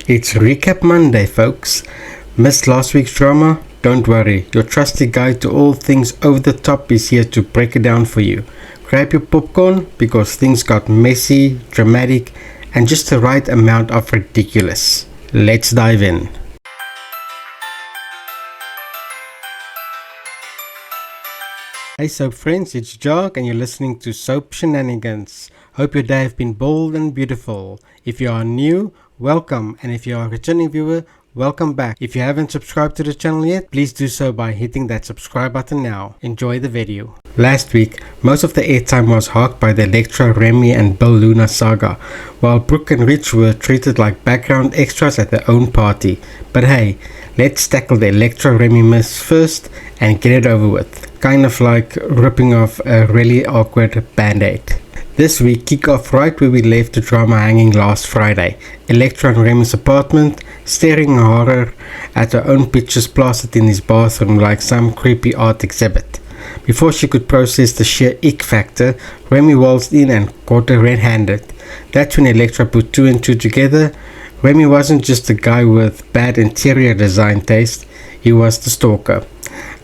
It's Recap Monday, folks. Missed last week's drama? Don't worry, your trusty guide to all things over the top is here to break it down for you. Grab your popcorn because things got messy, dramatic, and just the right amount of ridiculous. Let's dive in. Hey soap friends, it's Jog and you're listening to Soap Shenanigans. Hope your day have been bold and beautiful. If you are new, welcome, and if you are a returning viewer, welcome back. If you haven't subscribed to the channel yet, please do so by hitting that subscribe button now. Enjoy the video. Last week, most of the airtime was hogged by the Electra, Remy and Bill Luna saga, while Brooke and Rich were treated like background extras at their own party. But hey, let's tackle the Electra Remy mess first and get it over with. Kind of like ripping off a really awkward band-aid. This week kick off right where we left the drama hanging last Friday. Electra in Remy's apartment, staring in horror at her own pictures plastered in his bathroom like some creepy art exhibit. Before she could process the sheer ick factor, Remy waltzed in and caught her red-handed. That's when Electra put two and two together. Remy wasn't just a guy with bad interior design taste, he was the stalker.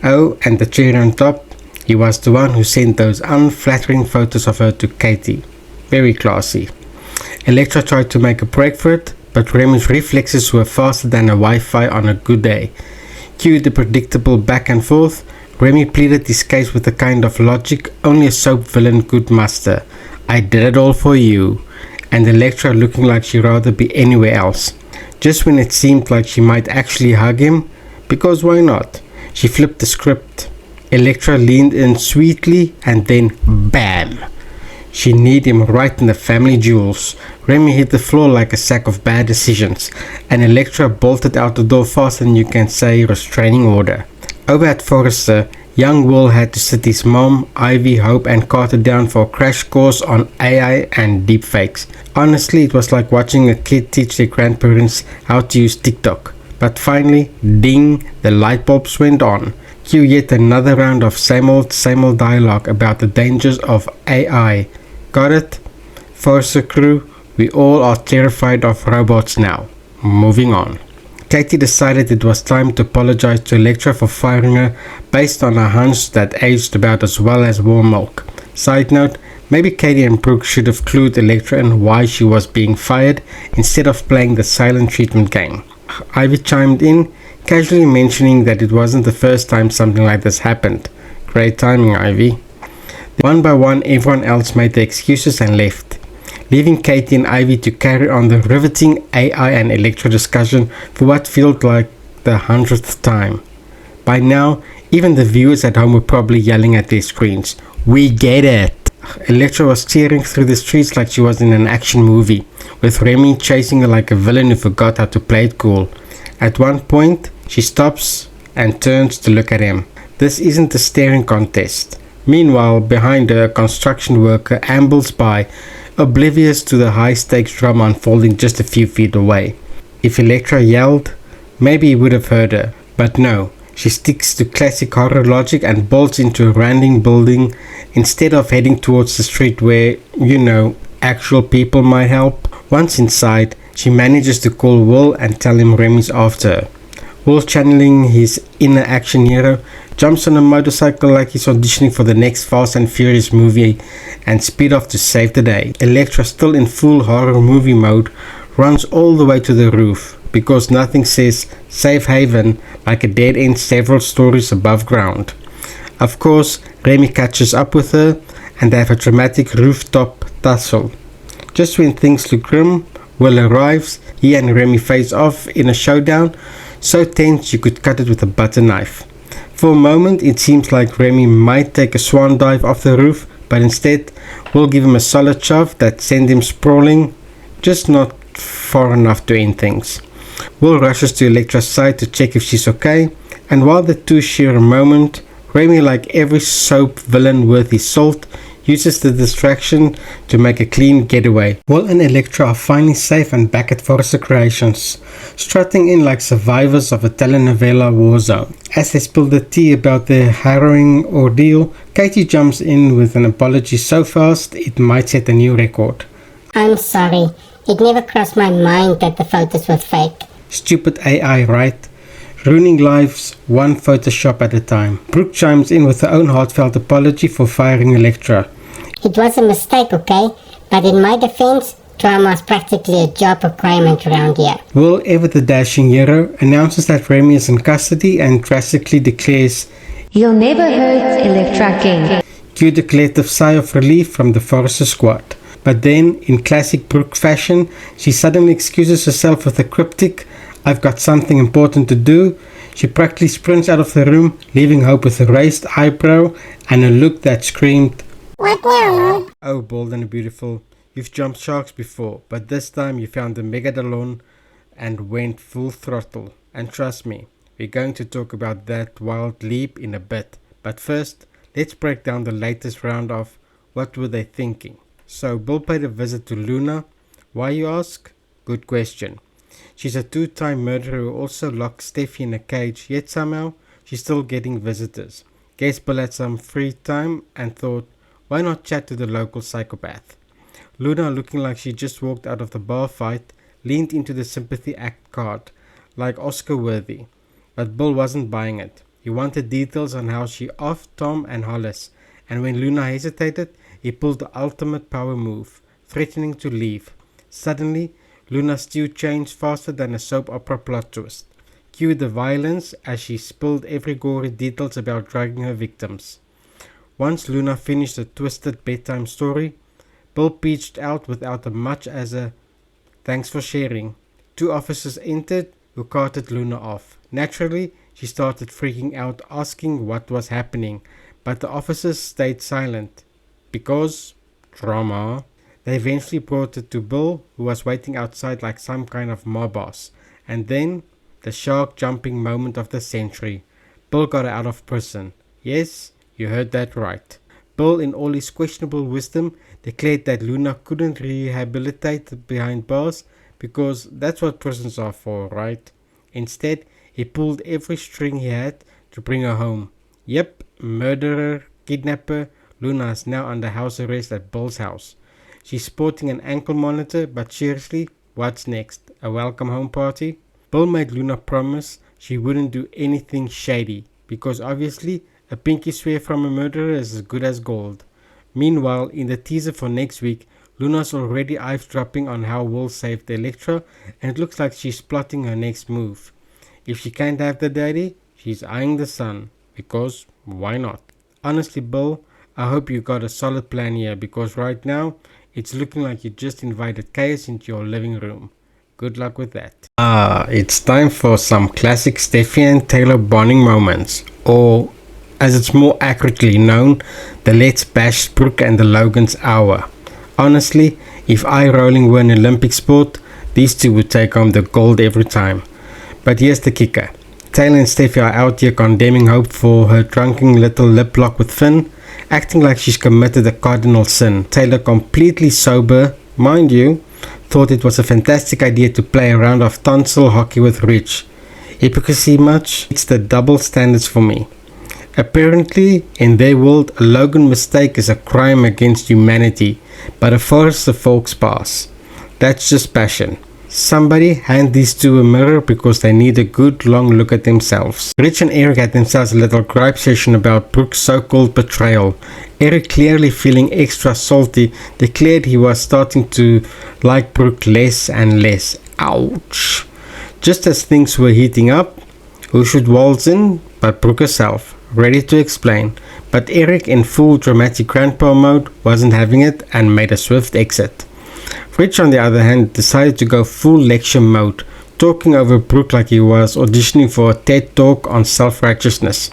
Oh, and the cherry on top, he was the one who sent those unflattering photos of her to Katie. Very classy. Electra tried to make a break for it, but Remy's reflexes were faster than a Wi-Fi on a good day. Cue the predictable back and forth, Remy pleaded his case with the kind of logic only a soap villain could muster. I did it all for you. And Electra looking like she'd rather be anywhere else. Just when it seemed like she might actually hug him, because why not? She flipped the script. Electra leaned in sweetly and then BAM! She kneed him right in the family jewels. Remy hit the floor like a sack of bad decisions, and Electra bolted out the door faster than you can say restraining order. Over at Forrester, young Will had to sit his mom, Ivy, Hope and Carter down for a crash course on AI and deepfakes. Honestly, it was like watching a kid teach their grandparents how to use TikTok. But finally, ding, the light bulbs went on. Cue yet another round of same old dialogue about the dangers of AI. Got it? Forrester crew, we all are terrified of robots now. Moving on. Katie decided it was time to apologize to Electra for firing her based on a hunch that aged about as well as warm milk. Side note, maybe Katie and Brooke should have clued Electra in why she was being fired instead of playing the silent treatment game. Ivy chimed in, casually mentioning that it wasn't the first time something like this happened. Great timing, Ivy. One by one, everyone else made their excuses and left, leaving Katie and Ivy to carry on the riveting AI and Electra discussion for what felt like the 100th time. By now, even the viewers at home were probably yelling at their screens, "We get it!" Electra was tearing through the streets like she was in an action movie, with Remy chasing her like a villain who forgot how to play it cool. At one point, she stops and turns to look at him. This isn't a staring contest. Meanwhile, behind her, a construction worker ambles by, oblivious to the high-stakes drama unfolding just a few feet away. If Electra yelled, maybe he would have heard her, but no. She sticks to classic horror logic and bolts into a random building instead of heading towards the street where, actual people might help. Once inside, she manages to call Will and tell him Remy's after her. Will, channeling his inner action hero, jumps on a motorcycle like he's auditioning for the next Fast and Furious movie and speed off to save the day. Electra, still in full horror movie mode, runs all the way to the roof because nothing says safe haven like a dead end several stories above ground. Of course, Remy catches up with her and they have a dramatic rooftop tussle. Just when things look grim, Will arrives. He and Remy face off in a showdown so tense you could cut it with a butter knife. For a moment it seems like Remy might take a swan dive off the roof, but instead Will give him a solid shove that sends him sprawling, just not far enough to end things. Will rushes to Electra's side to check if she's okay, and while the two share a moment, Remy, like every soap villain worth his salt, uses the distraction to make a clean getaway. Will and Electra are finally safe and back at Forrester Creations, strutting in like survivors of a telenovela war zone. As they spill the tea about their harrowing ordeal, Katie jumps in with an apology so fast it might set a new record. I'm sorry. It never crossed my mind that the photos were fake. Stupid AI, right? Ruining lives one Photoshop at a time. Brooke chimes in with her own heartfelt apology for firing Electra. It was a mistake, okay? But in my defense, drama is practically a job requirement around here. Will, ever the dashing hero, announces that Remy is in custody and drastically declares, "You'll never hurt Electra again." Cue the collective sigh of relief from the Forrester squad. But then, in classic Brooke fashion, she suddenly excuses herself with a cryptic, "I've got something important to do." She practically sprints out of the room, leaving Hope with a raised eyebrow and a look that screamed, What now? "Oh, bold and beautiful, you've jumped sharks before, but this time you found the megalodon and went full throttle. And trust me, we're going to talk about that wild leap in a bit. But first, let's break down the latest round of What Were They Thinking?" So, Bill paid a visit to Luna. Why, you ask? Good question. She's a two-time murderer who also locked Steffy in a cage, yet somehow she's still getting visitors. Guess Bill had some free time and thought, why not chat to the local psychopath? Luna, looking like she just walked out of the bar fight, leaned into the sympathy act card, like Oscar-worthy. But Bill wasn't buying it. He wanted details on how she offed Tom and Hollis, and when Luna hesitated, he pulled the ultimate power move, threatening to leave. Suddenly, Luna's stew changed faster than a soap opera plot twist. Cue the violence as she spilled every gory details about drugging her victims. Once Luna finished the twisted bedtime story, Bill peached out without as much as a "thanks for sharing." Two officers entered who carted Luna off. Naturally, she started freaking out, asking what was happening, but the officers stayed silent. Because drama. They eventually brought it to Bill, who was waiting outside like some kind of mob boss. And then, the shark jumping moment of the century. Bill got her out of prison. Yes, you heard that right. Bill, in all his questionable wisdom, declared that Luna couldn't rehabilitate behind bars because that's what prisons are for, right? Instead, he pulled every string he had to bring her home. Yep, murderer, kidnapper, Luna is now under house arrest at Bill's house. She's sporting an ankle monitor, but seriously, what's next? A welcome home party? Bill made Luna promise she wouldn't do anything shady, because obviously a pinky swear from a murderer is as good as gold. Meanwhile, in the teaser for next week, Luna's already eavesdropping on how Will saved Electra, and it looks like she's plotting her next move. If she can't have the daddy, she's eyeing the son, because why not? Honestly, Bill, I hope you got a solid plan here, because right now, it's looking like you just invited chaos into your living room. Good luck with that. It's time for some classic Steffy and Taylor bonding moments, or as it's more accurately known, the Let's Bash Brooke and the Logan's hour. Honestly, if eye-rolling were an Olympic sport, these two would take home the gold every time. But here's the kicker. Taylor and Steffy are out here condemning Hope for her drunken little lip lock with Finn, acting like she's committed a cardinal sin. Taylor, completely sober, mind you, thought it was a fantastic idea to play a round of tonsil hockey with Rich. Hypocrisy much? It's the double standards for me. Apparently, in their world, a Logan mistake is a crime against humanity, but a Forrester folks pass. That's just passion. Somebody hand these two a mirror because they need a good long look at themselves. Rich and Eric had themselves a little gripe session about Brooke's so-called betrayal. Eric, clearly feeling extra salty, declared he was starting to like Brooke less and less. Ouch. Just as things were heating up, who should waltz in but Brooke herself, ready to explain. But Eric, in full dramatic grandpa mode, wasn't having it and made a swift exit. Rich, on the other hand, decided to go full lecture mode, talking over Brooke like he was auditioning for a TED talk on self-righteousness.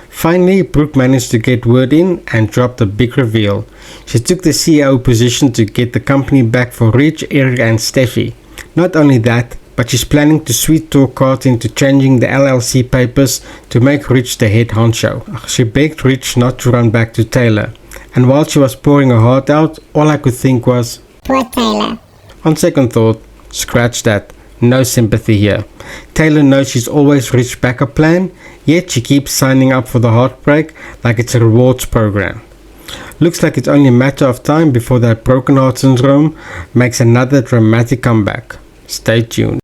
Finally, Brooke managed to get word in and dropped a big reveal. She took the CEO position to get the company back for Rich, Eric and Steffy. Not only that, but she's planning to sweet talk Carter into changing the LLC papers to make Rich the head honcho. She begged Rich not to run back to Taylor. And while she was pouring her heart out, all I could think was, Poor Taylor. on second thought, scratch that. No sympathy here. Taylor knows she's always Rich's backup plan, yet she keeps signing up for the heartbreak like it's a rewards program. Looks like it's only a matter of time before that broken heart syndrome makes another dramatic comeback. Stay tuned.